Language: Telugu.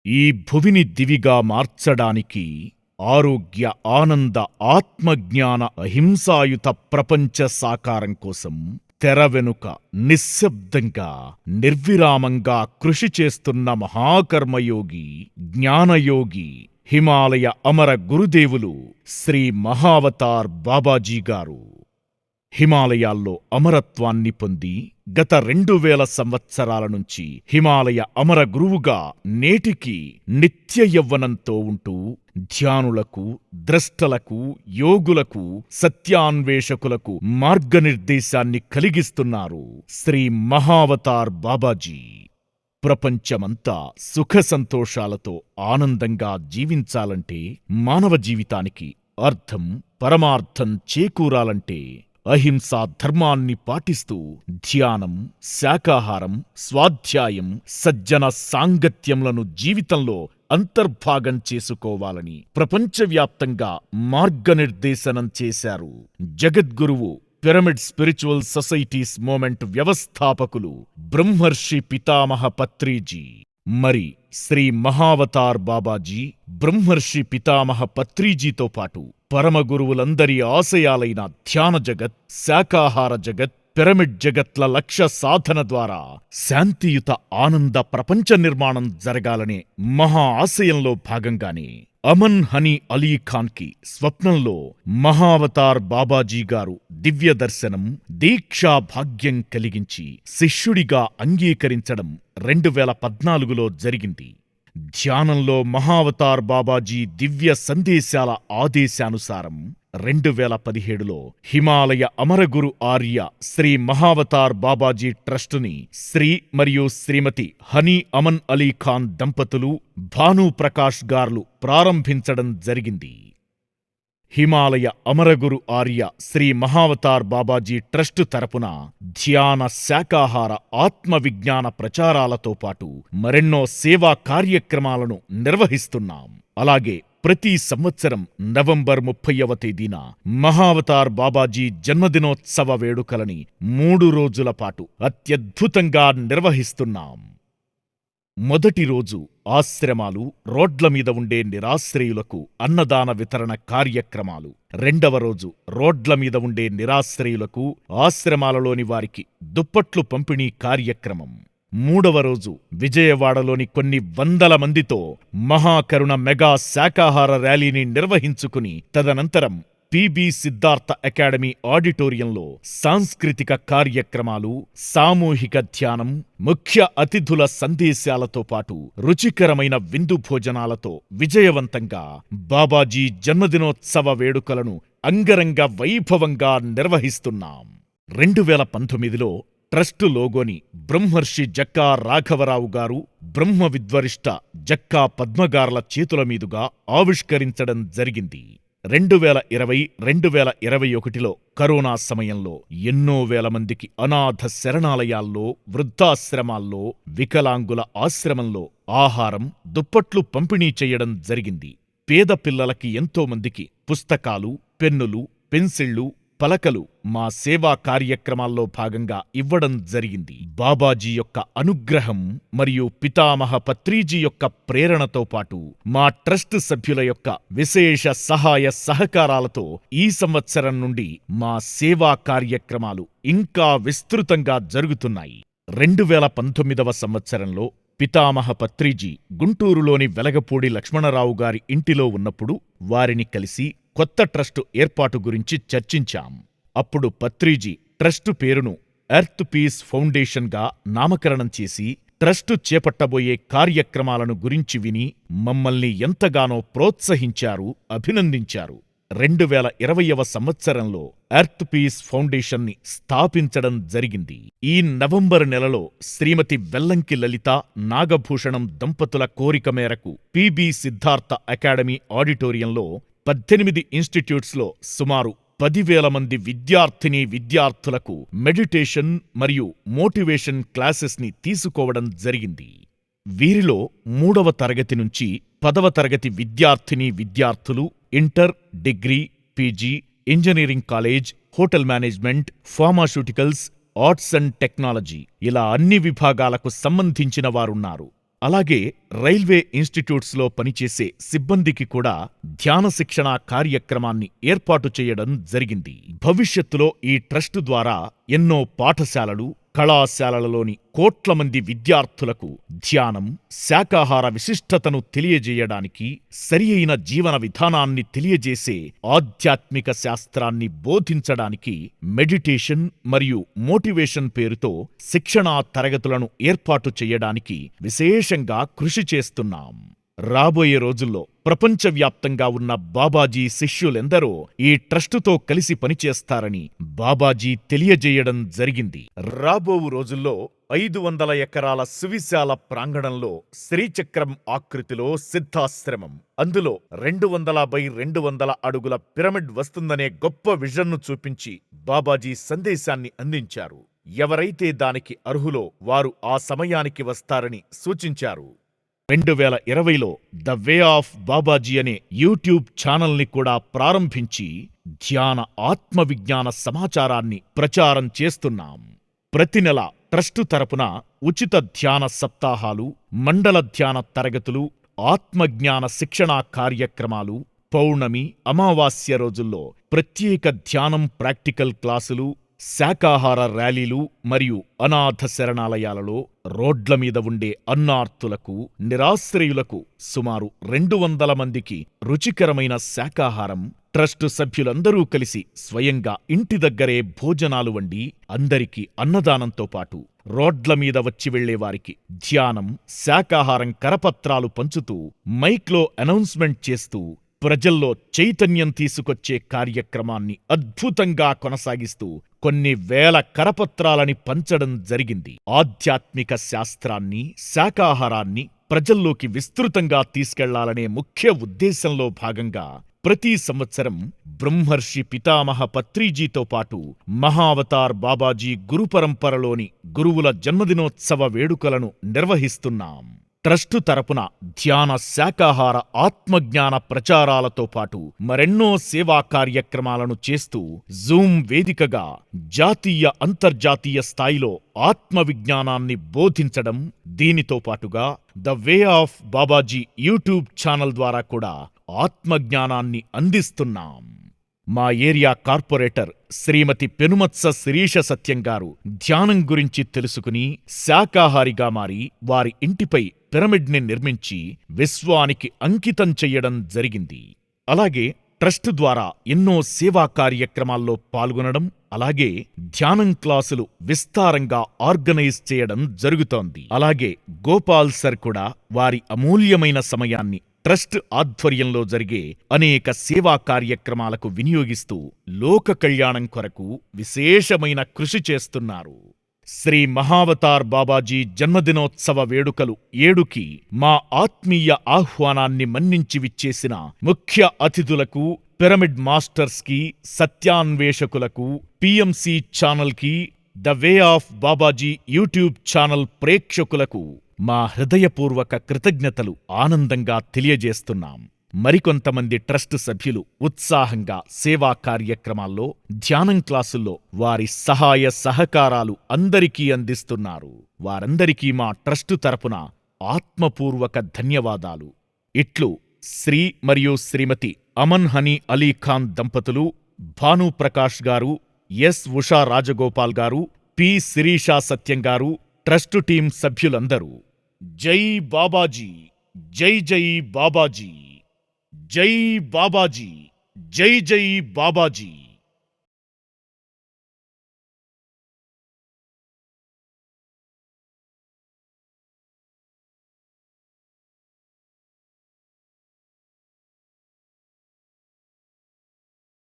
ఈ భువిని దివిగా మార్చడానికి ఆరోగ్య, ఆనంద, ఆత్మజ్ఞాన, అహింసాయుత ప్రపంచ సాకారం కోసం తెర వెనుక నిశ్శబ్దంగా, నిర్విరామంగా కృషి చేస్తున్న మహాకర్మయోగి, జ్ఞానయోగి, హిమాలయ అమర గురుదేవులు శ్రీ మహావతార్ బాబాజీ గారు. హిమాలయాల్లో అమరత్వాన్ని పొంది గత 2000 సంవత్సరాల నుంచి హిమాలయ అమర గురువుగా నేటికి నిత్య యవ్వనంతో ఉంటూ ధ్యానులకు, ద్రష్టలకు, యోగులకు, సత్యాన్వేషకులకు మార్గనిర్దేశాన్ని కలిగిస్తున్నారు శ్రీ మహావతార్ బాబాజీ. ప్రపంచమంతా సుఖ సంతోషాలతో ఆనందంగా జీవించాలంటే, మానవ జీవితానికి అర్థం, పరమార్థం చేకూరాలంటే అహింసా ధర్మాన్ని పాటిస్తూ ధ్యానం, శాకాహారం, స్వాధ్యాయం, సజ్జన సాంగత్యంలను జీవితంలో అంతర్భాగం చేసుకోవాలని ప్రపంచవ్యాప్తంగా మార్గనిర్దేశనం చేశారు జగద్గురువు, పిరమిడ్ స్పిరిచువల్ సొసైటీస్ మూమెంట్ వ్యవస్థాపకులు బ్రహ్మర్షి పితామహ పత్రిజీ. మరి శ్రీ మహావతార్ బాబాజీ, బ్రహ్మర్షి పితామహ పత్రిజీతో పాటు పరమగురువులందరి ఆశయాలైన ధ్యాన జగత్, శాకాహార జగత్, పిరమిడ్ జగత్ల లక్ష్య సాధన ద్వారా శాంతియుత ఆనంద ప్రపంచ నిర్మాణం జరగాలనే మహా ఆశయంలో భాగంగానే అమన్ హనీ అలీ ఖాన్కి స్వప్నంలో మహావతార్ బాబాజీ గారు దివ్య దర్శనం, దీక్షా భాగ్యం కలిగించి శిష్యుడిగా అంగీకరించడం 2014లో జరిగింది. ధ్యానంలో మహావతార్ బాబాజీ దివ్య సందేశాల ఆదేశానుసారం 2017లో హిమాలయ అమరగురు ఆర్య శ్రీ మహావతార్ బాబాజీ ట్రస్టుని శ్రీ మరియు శ్రీమతి హనీ అమన్ అలీ ఖాన్ దంపతులు, భానుప్రకాష్ గార్లు ప్రారంభించడం జరిగింది. హిమాలయ అమరగురు ఆర్య శ్రీ మహావతార్ బాబాజీ ట్రస్టు తరపున ధ్యాన, శాకాహార, ఆత్మవిజ్ఞాన ప్రచారాలతో పాటు మరెన్నో సేవా కార్యక్రమాలను నిర్వహిస్తున్నాం. అలాగే ప్రతి సంవత్సరం నవంబర్ 30వ తేదీన మహావతార్ బాబాజీ జన్మదినోత్సవ వేడుకలని 3 రోజుల పాటు అత్యద్భుతంగా నిర్వహిస్తున్నాం. మొదటి రోజు ఆశ్రమాలు, రోడ్ల మీద ఉండే నిరాశ్రయులకు అన్నదాన వితరణ కార్యక్రమాలు. 2వ రోజు రోడ్ల మీద ఉండే నిరాశ్రయులకు, ఆశ్రమాలలోని వారికి దుప్పట్లు పంపిణీ కార్యక్రమం. 3వ రోజు విజయవాడలోని కొన్ని వందల మందితో మహాకరుణ మెగా శాకాహార ర్యాలీని నిర్వహించుకుని తదనంతరం పిబి సిద్ధార్థ అకాడమీ ఆడిటోరియంలో సాంస్కృతిక కార్యక్రమాలు, సామూహిక ధ్యానం, ముఖ్య అతిథుల సందేశాలతో పాటు రుచికరమైన విందు భోజనాలతో విజయవంతంగా బాబాజీ జన్మదినోత్సవ వేడుకలను అంగరంగ వైభవంగా నిర్వహిస్తున్నాం. 2019లో ట్రస్టు లోగోని బ్రహ్మర్షి జక్కా రాఘవరావు గారు, బ్రహ్మ విద్వరిష్ట జక్కా పద్మగార్ల చేతుల మీదుగా ఆవిష్కరించడం జరిగింది. 2020, 2021లో కరోనా సమయంలో ఎన్నో వేల మందికి అనాథ శరణాలయాల్లో, వృద్ధాశ్రమాల్లో, వికలాంగుల ఆశ్రమంలో ఆహారం, దుప్పట్లు పంపిణీ చేయడం జరిగింది. పేద పిల్లలకి ఎంతో మందికి పుస్తకాలు, పెన్నులు, పెన్సిళ్లు, పలకలు మా సేవా కార్యక్రమాల్లో భాగంగా ఇవ్వడం జరిగింది. బాబాజీ యొక్క అనుగ్రహం మరియు పితామహ పత్రిజీ యొక్క ప్రేరణతో పాటు మా ట్రస్ట్ సభ్యుల యొక్క విశేష సహాయ సహకారాలతో ఈ సంవత్సరం నుండి మా సేవా కార్యక్రమాలు ఇంకా విస్తృతంగా జరుగుతున్నాయి. 2019వ సంవత్సరంలో పితామహ పత్రిజీ గుంటూరులోని వెలగపూడి లక్ష్మణరావు గారి ఇంటిలో ఉన్నప్పుడు వారిని కలిసి కొత్త ట్రస్టు ఏర్పాటు గురించి చర్చించాం. అప్పుడు పత్రిజీ ట్రస్టు పేరును ఎర్త్ పీస్ ఫౌండేషన్గా నామకరణం చేసి ట్రస్టు చేపట్టబోయే కార్యక్రమాలను గురించి విని మమ్మల్ని ఎంతగానో ప్రోత్సహించారు, అభినందించారు. 2020వ సంవత్సరంలో ఎర్త్ పీస్ ఫౌండేషన్ని స్థాపించడం జరిగింది. ఈ నవంబర్ నెలలో శ్రీమతి వెల్లంకి లలిత, నాగభూషణం దంపతుల కోరిక మేరకు పిబి సిద్ధార్థ అకాడమీ ఆడిటోరియంలో 18 ఇన్స్టిట్యూట్స్లో సుమారు 10,000 మంది విద్యార్థినీ విద్యార్థులకు మెడిటేషన్ మరియు మోటివేషన్ క్లాసెస్ని తీసుకోవడం జరిగింది. వీరిలో 3వ తరగతి నుంచి 10వ తరగతి విద్యార్థినీ విద్యార్థులు inter, degree, PG, engineering college, hotel management, pharmaceuticals, arts and technology ఇలా అన్ని విభాగాలకు సంబంధించిన వారున్నారు. అలాగే రైల్వే ఇన్స్టిట్యూట్స్లో పనిచేసే సిబ్బందికి కూడా ధ్యాన శిక్షణ కార్యక్రమాన్ని ఏర్పాటు చేయడం జరిగింది. భవిష్యత్తులో ఈ ట్రస్టు ద్వారా ఎన్నో పాఠశాలలు, కళాశాలలలోని కోట్ల మంది విద్యార్థులకు ధ్యానం, శాకాహార విశిష్టతను తెలియజేయడానికి, సరియైన జీవన విధానాన్ని తెలియజేసే ఆధ్యాత్మిక శాస్త్రాన్ని బోధించడానికి మెడిటేషన్ మరియు మోటివేషన్ పేరుతో శిక్షణా తరగతులను ఏర్పాటు చేయడానికి విశేషంగా కృషి చేస్తున్నాం. రాబోయే రోజుల్లో ప్రపంచవ్యాప్తంగా ఉన్న బాబాజీ శిష్యులెందరో ఈ ట్రస్టుతో కలిసి పనిచేస్తారని బాబాజీ తెలియజేయడం జరిగింది. రాబోవు రోజుల్లో 500 ఎకరాల సువిశాల ప్రాంగణంలో శ్రీచక్రం ఆకృతిలో సిద్ధాశ్రమం, అందులో 200x200 అడుగుల పిరమిడ్ వస్తుందనే గొప్ప విజన్ను చూపించి బాబాజీ సందేశాన్ని అందించారు. ఎవరైతే దానికి అర్హులో వారు ఆ సమయానికి వస్తారని సూచించారు. 2020లో ద వే ఆఫ్ బాబాజీ అనే యూట్యూబ్ ఛానల్ని కూడా ప్రారంభించి ధ్యాన ఆత్మవిజ్ఞాన సమాచారాన్ని ప్రచారం చేస్తున్నాం. ప్రతి నెల ట్రస్టు తరపున ఉచిత ధ్యాన సప్తాహాలు, మండల ధ్యాన తరగతులు, ఆత్మజ్ఞాన శిక్షణా కార్యక్రమాలు, పౌర్ణమి, అమావాస్య రోజుల్లో ప్రత్యేక ధ్యానం ప్రాక్టికల్ క్లాసులు, శాకాహార ర్యాలీలు మరియు అనాథ శరణాలయాలలో రోడ్ల మీద ఉండే అన్నార్తులకు, నిరాశ్రయులకు సుమారు 200 మందికి రుచికరమైన శాకాహారం ట్రస్టు సభ్యులందరూ కలిసి స్వయంగా ఇంటి దగ్గరే భోజనాలు వండి అందరికీ అన్నదానంతో పాటు రోడ్ల మీద వచ్చి వెళ్లేవారికి ధ్యానం, శాకాహారం కరపత్రాలు పంచుతూ మైక్లో అనౌన్స్మెంట్ చేస్తూ ప్రజల్లో చైతన్యం తీసుకొచ్చే కార్యక్రమాన్ని అద్భుతంగా కొనసాగిస్తూ కొన్ని వేల కరపత్రాలని పంచడం జరిగింది. ఆధ్యాత్మిక శాస్త్రాన్ని, శాకాహారాన్ని ప్రజల్లోకి విస్తృతంగా తీసుకెళ్లాలనే ముఖ్య ఉద్దేశంలో భాగంగా ప్రతి సంవత్సరం బ్రహ్మర్షి పితామహ పత్రిజీతో పాటు మహావతార్ బాబాజీ గురుపరంపరలోని గురువుల జన్మదినోత్సవ వేడుకలను నిర్వహిస్తున్నాం. ట్రస్టు తరపున ధ్యాన, శాకాహార, ఆత్మజ్ఞాన ప్రచారాలతో పాటు మరెన్నో సేవా కార్యక్రమాలను చేస్తూ జూమ్ వేదికగా జాతీయ, అంతర్జాతీయ స్థాయిలో ఆత్మవిజ్ఞానాన్ని బోధించడం, దీనితో పాటుగా the way of Babaji YouTube channel ద్వారా కూడా ఆత్మజ్ఞానాన్ని అందిస్తున్నాం. మా ఏరియా కార్పొరేటర్ శ్రీమతి పెనుమత్స శిరీష సత్యం గారు ధ్యానం గురించి తెలుసుకుని శాకాహారిగా మారి వారి ఇంటిపై పిరమిడ్ని నిర్మించి విశ్వానికి అంకితం చెయ్యడం జరిగింది. అలాగే ట్రస్టు ద్వారా ఎన్నో సేవా కార్యక్రమాల్లో పాల్గొనడం, అలాగే ధ్యానం క్లాసులు విస్తారంగా ఆర్గనైజ్ చేయడం జరుగుతోంది. అలాగే గోపాల్ సర్ కూడా వారి అమూల్యమైన సమయాన్ని ట్రస్ట్ ఆధ్వర్యంలో జరిగే అనేక సేవా కార్యక్రమాలకు వినియోగిస్తూ లోక కళ్యాణం కొరకు విశేషమైన కృషి చేస్తున్నారు. శ్రీ మహావతార్ బాబాజీ జన్మదినోత్సవ వేడుకలు 7కి మా ఆత్మీయ ఆహ్వానాన్ని మన్నించి విచ్చేసిన ముఖ్య అతిథులకు, పిరమిడ్ మాస్టర్స్కి, సత్యాన్వేషకులకు, పిఎంసి ఛానల్కి, the way of Babaji YouTube channel ప్రేక్షకులకు మా హృదయపూర్వక కృతజ్ఞతలు ఆనందంగా తెలియజేస్తున్నాం. మరికొంతమంది ట్రస్ట్ సభ్యులు ఉత్సాహంగా సేవా కార్యక్రమాల్లో, ధ్యానం క్లాసుల్లో వారి సహాయ సహకారాలు అందరికీ అందిస్తున్నారు. వారందరికీ మా ట్రస్టు తరపున ఆత్మపూర్వక ధన్యవాదాలు. ఇట్లు శ్రీ మరియు శ్రీమతి అమన్ హనీ అలీ ఖాన్ దంపతులు, భానుప్రకాష్ గారు, ఎస్ ఉషా రాజగోపాల్ గారు, పి శిరీషా సత్యం గారు, ట్రస్టు టీం సభ్యులందరూ. జై బాబాజీ, జై జై బాబాజీ, జై బాబాజీ, జై జై బాబాజీ.